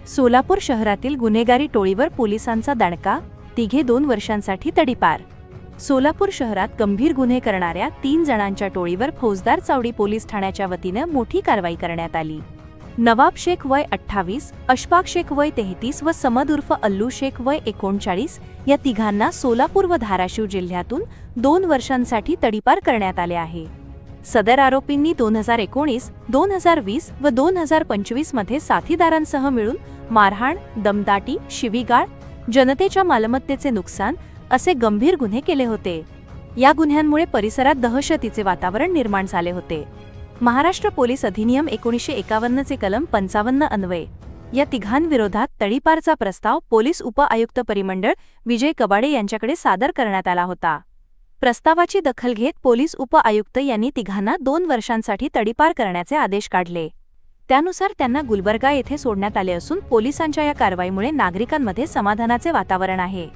सोलापूर शहरातील गुन्हेगारी टोळीवर पोलिसांचा दणका, तिघे 2 वर्षांसाठी तडीपार। सोलापूर शहरात गंभीर गुन्हे करणाऱ्या 3 जणांच्या टोळीवर फौजदार चावडी पोलीस ठाण्याच्या वतीने मोठी कारवाई करण्यात आली। नवाब शेख वय 28, अशफाक शेख वय 33 व समद उर्फ अल्लू शेख वय 39 या तिघांना सोलापूर व धाराशिव जिल्ह्यातून 2 वर्षांसाठी तडीपार करण्यात आले आहे। सदर आरोपींनी 2019, 2020 व 2025 मध्ये साथीदारांसह मिळून मारहाण, दमदाटी, शिवीगाळ, जनतेच्या मालमत्तेचे नुकसान असे गंभीर गुन्हे केले होते। या गुन्ह्यांमुळे परिसरात दहशतीचे वातावरण निर्माण झाले होते। महाराष्ट्र पोलीस अधिनियम 1951 चे कलम 55 अन्वये या तिघांविरोधात तडीपारचा प्रस्ताव पोलीस उप-आयुक्त परिमंडळ विजय कबाडे यांच्याकडे सादर करण्यात आला होता। प्रस्तावाची दखल घेत पोलीस उप-आयुक्त यांनी तिघांना 2 वर्षांसाठी तडीपार करण्याचे आदेश काढले। त्यानुसार त्यांना गुलबर्गा येथे सोडण्यात आले असून पोलिसांच्या या कारवाईमुळे नागरिकांमध्ये समाधानाचे वातावरण आहे।